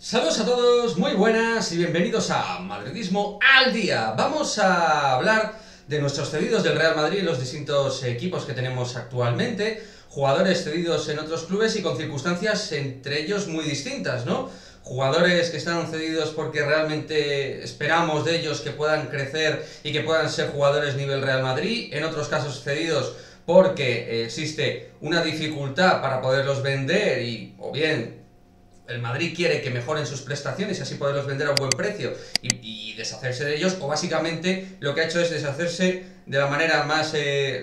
Saludos a todos, muy buenas y bienvenidos a Madridismo al Día. Vamos a hablar de nuestros cedidos del Real Madrid, los distintos equipos que tenemos actualmente, jugadores cedidos en otros clubes y con circunstancias entre ellos muy distintas, ¿no? Jugadores que están cedidos porque realmente esperamos de ellos que puedan crecer y que puedan ser jugadores nivel Real Madrid, en otros casos cedidos porque existe una dificultad para poderlos vender o bien el Madrid quiere que mejoren sus prestaciones y así poderlos vender a un buen precio y deshacerse de ellos, o básicamente lo que ha hecho es deshacerse de la manera más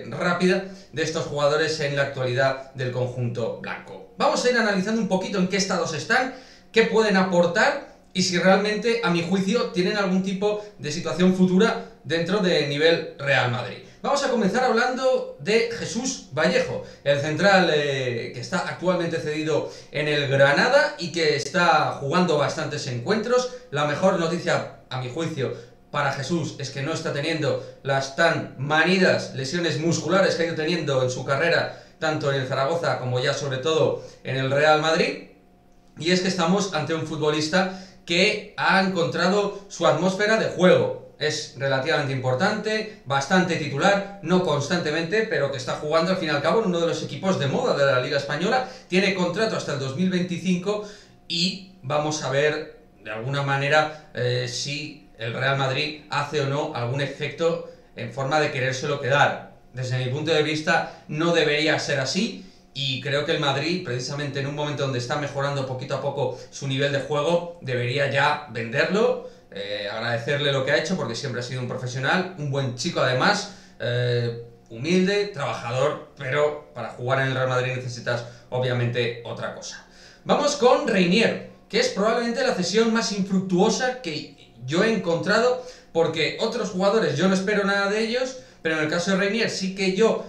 rápida de estos jugadores en la actualidad del conjunto blanco. Vamos a ir analizando un poquito en qué estados están, qué pueden aportar y si realmente, a mi juicio, tienen algún tipo de situación futura dentro del nivel Real Madrid. Vamos a comenzar hablando de Jesús Vallejo, el central que está actualmente cedido en el Granada y que está jugando bastantes encuentros. La mejor noticia, a mi juicio, para Jesús es que no está teniendo las tan manidas lesiones musculares que ha ido teniendo en su carrera, tanto en el Zaragoza como ya sobre todo en el Real Madrid. Y es que estamos ante un futbolista que ha encontrado su atmósfera de juego. Es relativamente importante, bastante titular, no constantemente, pero que está jugando al fin y al cabo en uno de los equipos de moda de la Liga Española. Tiene contrato hasta el 2025 y vamos a ver de alguna manera si el Real Madrid hace o no algún efecto en forma de querérselo quedar. Desde mi punto de vista no debería ser así. Y creo que el Madrid, precisamente en un momento donde está mejorando poquito a poco su nivel de juego, debería ya venderlo, agradecerle lo que ha hecho, porque siempre ha sido un profesional, un buen chico además, humilde, trabajador, pero para jugar en el Real Madrid necesitas obviamente otra cosa. Vamos con Reinier, que es probablemente la cesión más infructuosa que yo he encontrado, porque otros jugadores yo no espero nada de ellos, pero en el caso de Reinier sí que yo,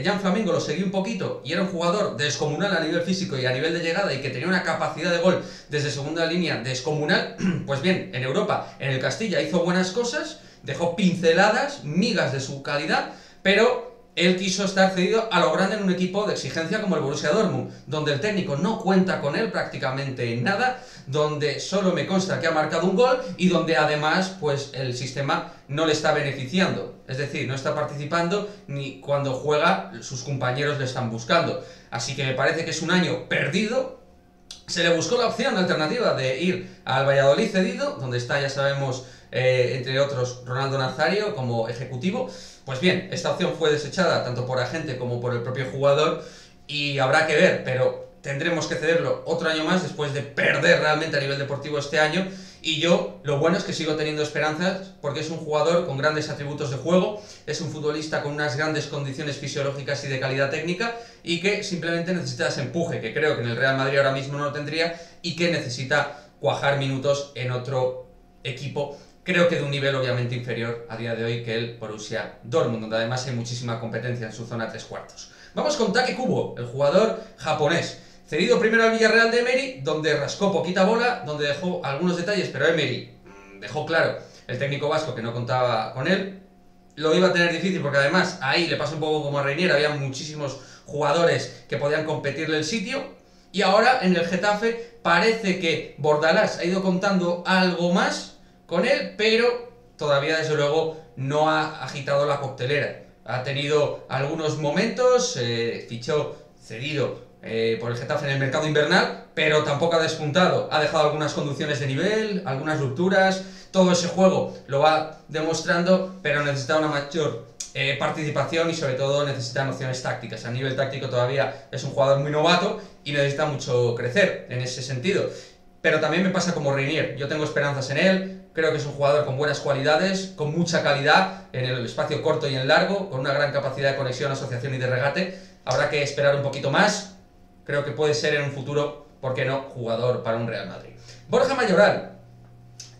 Jan Flamingo, lo seguí un poquito y era un jugador descomunal a nivel físico y a nivel de llegada y que tenía una capacidad de gol desde segunda línea descomunal. Pues bien, en Europa, en el Castilla hizo buenas cosas, dejó pinceladas, migas de su calidad, pero él quiso estar cedido a lo grande en un equipo de exigencia como el Borussia Dortmund, donde el técnico no cuenta con él prácticamente en nada, donde solo me consta que ha marcado un gol y donde además pues el sistema no le está beneficiando. Es decir, no está participando ni cuando juega sus compañeros le están buscando. Así que me parece que es un año perdido. Se le buscó la opción alternativa de ir al Valladolid cedido, donde está, ya sabemos, entre otros, Ronaldo Nazario como ejecutivo. Pues bien, esta opción fue desechada tanto por agente como por el propio jugador y habrá que ver, pero tendremos que cederlo otro año más después de perder realmente a nivel deportivo este año. Y yo, lo bueno es que sigo teniendo esperanzas porque es un jugador con grandes atributos de juego, es un futbolista con unas grandes condiciones fisiológicas y de calidad técnica y que simplemente necesita ese empuje, que creo que en el Real Madrid ahora mismo no lo tendría y que necesita cuajar minutos en otro equipo. Creo que de un nivel obviamente inferior a día de hoy que el Borussia Dortmund, donde además hay muchísima competencia en su zona 3/4. Vamos con Take Kubo, el jugador japonés. Cedido primero al Villarreal de Emery, donde rascó poquita bola, donde dejó algunos detalles, pero Emery dejó claro, el técnico vasco, que no contaba con él. Lo iba a tener difícil porque además ahí le pasa un poco como a Reinier, había muchísimos jugadores que podían competirle el sitio. Y ahora en el Getafe parece que Bordalás ha ido contando algo más con él, pero todavía desde luego no ha agitado la coctelera. Ha tenido algunos momentos, fichó cedido por el Getafe en el mercado invernal, pero tampoco ha despuntado. Ha dejado algunas conducciones de nivel, algunas rupturas, todo ese juego lo va demostrando, pero necesita una mayor participación y sobre todo necesita nociones tácticas. A nivel táctico todavía es un jugador muy novato y necesita mucho crecer en ese sentido. Pero también me pasa como Reinier, yo tengo esperanzas en él, creo que es un jugador con buenas cualidades, con mucha calidad en el espacio corto y en largo, con una gran capacidad de conexión, asociación y de regate. Habrá que esperar un poquito más, creo que puede ser en un futuro, ¿por qué no?, jugador para un Real Madrid. Borja Mayoral,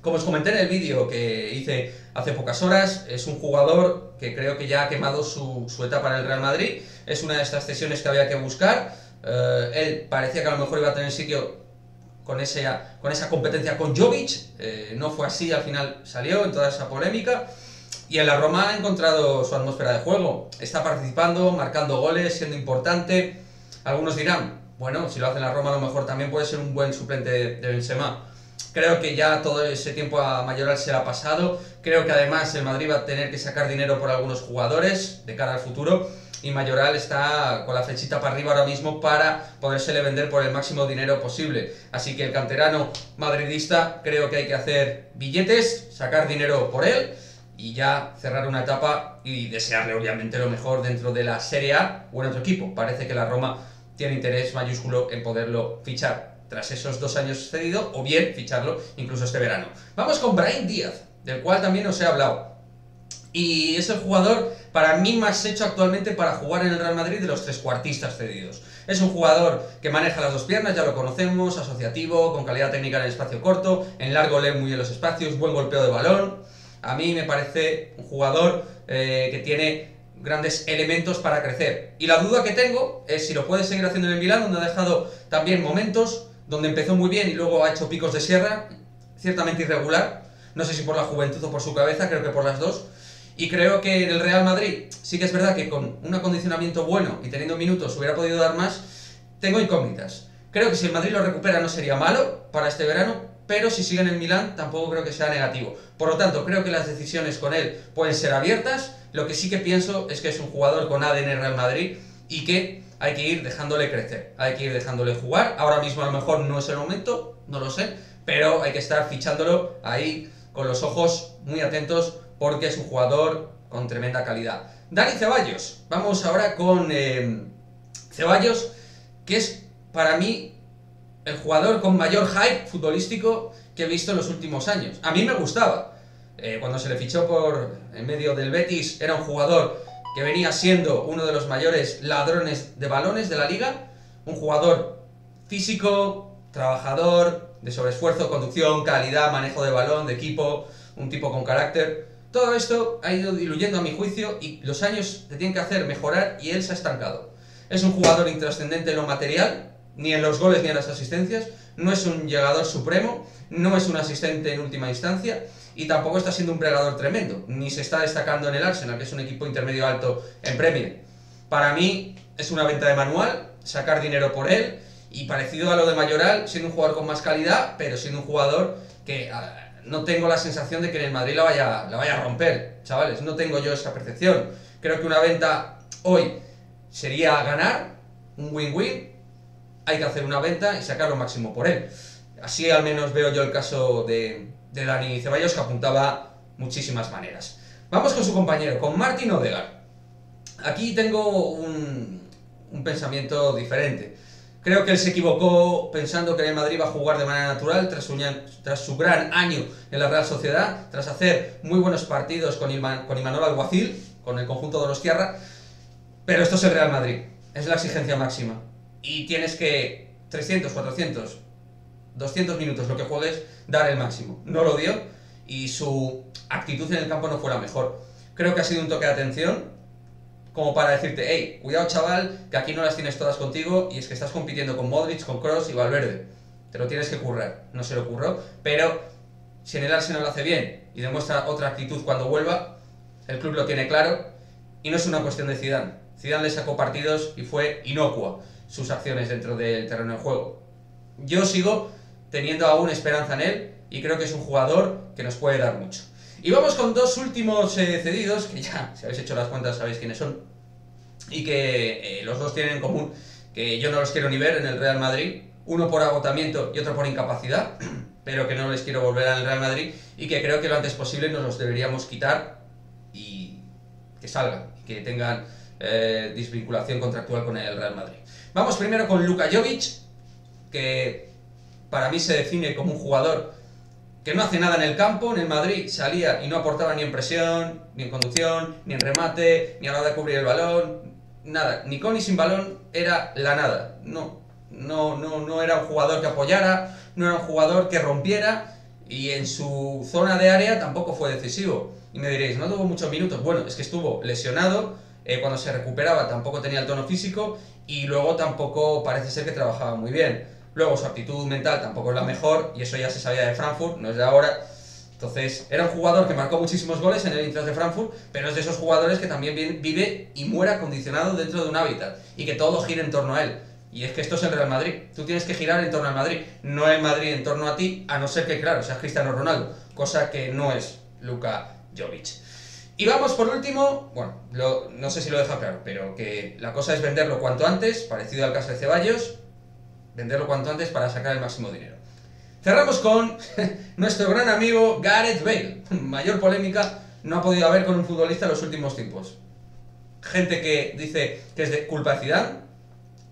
como os comenté en el vídeo que hice hace pocas horas, es un jugador que creo que ya ha quemado su etapa en el Real Madrid, es una de estas cesiones que había que buscar, él parecía que a lo mejor iba a tener sitio con esa competencia con Jovic, no fue así, al final salió en toda esa polémica, y en la Roma ha encontrado su atmósfera de juego, está participando, marcando goles, siendo importante. Algunos dirán, bueno, si lo hace en la Roma a lo mejor también puede ser un buen suplente de Benzema. Creo que ya todo ese tiempo a Mayoral se le ha pasado. Creo que además el Madrid va a tener que sacar dinero por algunos jugadores de cara al futuro. Y Mayoral está con la flechita para arriba ahora mismo para podérsele vender por el máximo dinero posible. Así que el canterano madridista creo que hay que hacer billetes, sacar dinero por él y ya cerrar una etapa y desearle obviamente lo mejor dentro de la Serie A o en otro equipo. Parece que la Roma tiene interés mayúsculo en poderlo fichar tras esos 2 años cedido, o bien ficharlo incluso este verano. Vamos con Brahim Díaz, del cual también os he hablado. Y es el jugador para mí más hecho actualmente para jugar en el Real Madrid de los trecuartistas cedidos. Es un jugador que maneja las dos piernas, ya lo conocemos, asociativo, con calidad técnica en el espacio corto, en largo lee muy bien los espacios, buen golpeo de balón. A mí me parece un jugador que tiene grandes elementos para crecer. Y la duda que tengo es si lo puede seguir haciendo en el Milán, donde ha dejado también momentos donde empezó muy bien y luego ha hecho picos de sierra, ciertamente irregular. No sé si por la juventud o por su cabeza, creo que por las dos. Y creo que en el Real Madrid sí que es verdad que con un acondicionamiento bueno y teniendo minutos hubiera podido dar más. Tengo incógnitas. Creo que si el Madrid lo recupera no sería malo para este verano, pero si sigue en el Milán tampoco creo que sea negativo. Por lo tanto, creo que las decisiones con él pueden ser abiertas. Lo que sí que pienso es que es un jugador con ADN Real Madrid y que hay que ir dejándole crecer, hay que ir dejándole jugar. Ahora mismo a lo mejor no es el momento, no lo sé, pero hay que estar fichándolo ahí con los ojos muy atentos porque es un jugador con tremenda calidad. Dani Ceballos, vamos ahora con Ceballos, que es para mí el jugador con mayor hype futbolístico que he visto en los últimos años. A mí me gustaba. Cuando se le fichó en medio del Betis, era un jugador que venía siendo uno de los mayores ladrones de balones de la liga. Un jugador físico, trabajador, de sobreesfuerzo, conducción, calidad, manejo de balón, de equipo, un tipo con carácter. Todo esto ha ido diluyendo a mi juicio y los años te tienen que hacer mejorar y él se ha estancado. Es un jugador intrascendente en lo material, ni en los goles ni en las asistencias, no es un llegador supremo, no es un asistente en última instancia y tampoco está siendo un pregador tremendo, ni se está destacando en el Arsenal, que es un equipo intermedio alto en Premier. Para mí es una venta de manual, sacar dinero por él y parecido a lo de Mayoral, siendo un jugador con más calidad, pero siendo un jugador que no tengo la sensación de que en el Madrid la vaya a romper, chavales, no tengo yo esa percepción. Creo que una venta hoy sería ganar, un win-win. Hay que hacer una venta y sacar lo máximo por él. Así al menos veo yo el caso de Dani Ceballos, que apuntaba muchísimas maneras. Vamos con su compañero, con Martin Odegaard. Aquí tengo un pensamiento diferente. Creo que él se equivocó pensando que el Madrid va a jugar de manera natural tras su gran año en la Real Sociedad, tras hacer muy buenos partidos con Imanol Alguacil, con el conjunto de los Tierra. Pero esto es el Real Madrid, es la exigencia máxima. Y tienes que 300, 400, 200 minutos, lo que juegues, dar el máximo. No lo dio y su actitud en el campo no fue la mejor. Creo que ha sido un toque de atención como para decirte, hey, cuidado chaval, que aquí no las tienes todas contigo y es que estás compitiendo con Modric, con Kroos y Valverde. Te lo tienes que currar. No se lo curró, pero si en el Arsenal lo hace bien y demuestra otra actitud cuando vuelva, el club lo tiene claro y no es una cuestión de Zidane. Zidane le sacó partidos y fue inocua sus acciones dentro del terreno de juego. Yo sigo teniendo aún esperanza en él y creo que es un jugador que nos puede dar mucho. Y vamos con dos últimos cedidos, que ya, si habéis hecho las cuentas, sabéis quiénes son, y que los dos tienen en común que yo no los quiero ni ver en el Real Madrid, uno por agotamiento y otro por incapacidad, pero que no les quiero volver al Real Madrid y que creo que lo antes posible nos los deberíamos quitar y que salgan, que tengan desvinculación contractual con el Real Madrid. Vamos primero con Luka Jovic, que para mí se define como un jugador que no hace nada en el campo. En el Madrid salía y no aportaba ni en presión, ni en conducción, ni en remate, ni a la hora de cubrir el balón, nada, ni con ni sin balón, era la nada. No era un jugador que apoyara, no era un jugador que rompiera y en su zona de área tampoco fue decisivo. Y me diréis, no tuvo muchos minutos. Bueno, es que estuvo lesionado, cuando se recuperaba tampoco tenía el tono físico y luego tampoco parece ser que trabajaba muy bien. Luego su actitud mental tampoco es la mejor y eso ya se sabía de Frankfurt, no es de ahora. Entonces era un jugador que marcó muchísimos goles en el Eintracht de Frankfurt, pero es de esos jugadores que también vive y muere acondicionado dentro de un hábitat y que todo gira en torno a él. Y es que esto es el Real Madrid. Tú tienes que girar en torno al Madrid, no el Madrid en torno a ti, a no ser que, claro, seas Cristiano Ronaldo, cosa que no es Luka Jovic. Y vamos por último, bueno, no sé si lo deja claro, pero que la cosa es venderlo cuanto antes, parecido al caso de Ceballos, venderlo cuanto antes para sacar el máximo dinero. Cerramos con nuestro gran amigo Gareth Bale. Mayor polémica no ha podido haber con un futbolista en los últimos tiempos. Gente que dice que es de culpa de Zidane,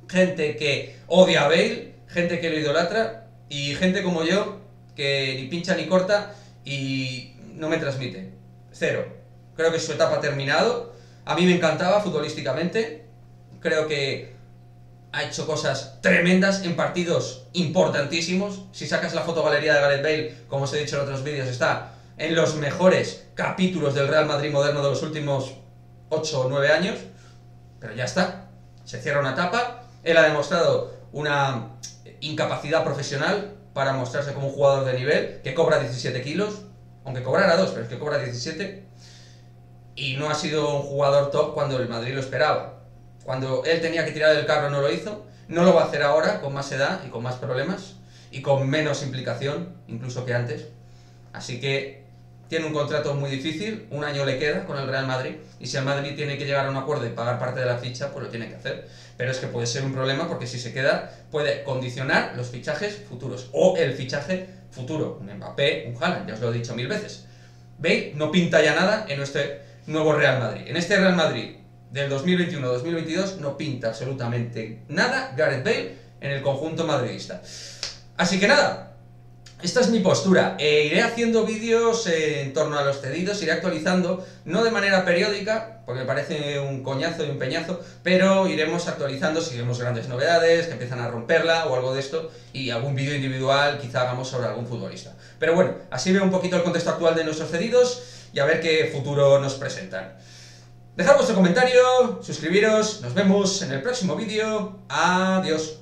gente que odia a Bale, gente que lo idolatra y gente como yo que ni pincha ni corta y no me transmite. Cero. Creo que su etapa ha terminado. A mí me encantaba futbolísticamente. Creo que ha hecho cosas tremendas en partidos importantísimos. Si sacas la fotogalería de Gareth Bale, como os he dicho en otros vídeos, está en los mejores capítulos del Real Madrid moderno de los últimos 8 o 9 años. Pero ya está. Se cierra una etapa. Él ha demostrado una incapacidad profesional para mostrarse como un jugador de nivel, que cobra 17 kilos, aunque cobrara 2, pero es que cobra 17, y no ha sido un jugador top cuando el Madrid lo esperaba. Cuando él tenía que tirar del carro no lo hizo, no lo va a hacer ahora, con más edad y con más problemas, y con menos implicación, incluso que antes. Así que tiene un contrato muy difícil, un año le queda con el Real Madrid, y si el Madrid tiene que llegar a un acuerdo y pagar parte de la ficha, pues lo tiene que hacer. Pero es que puede ser un problema porque si se queda, puede condicionar los fichajes futuros, o el fichaje futuro, un Mbappé, un Haaland, ya os lo he dicho 1000 veces. Bale no pinta ya nada en este nuevo Real Madrid. En este Real Madrid del 2021-2022 no pinta absolutamente nada Gareth Bale en el conjunto madridista. Así que nada, esta es mi postura. Iré haciendo vídeos en torno a los cedidos, iré actualizando, no de manera periódica, porque me parece un coñazo y un peñazo, pero iremos actualizando si vemos grandes novedades, que empiezan a romperla o algo de esto, y algún vídeo individual quizá hagamos sobre algún futbolista. Pero bueno, así veo un poquito el contexto actual de nuestros cedidos y a ver qué futuro nos presentan. Dejad vuestro comentario, suscribiros, nos vemos en el próximo vídeo. Adiós.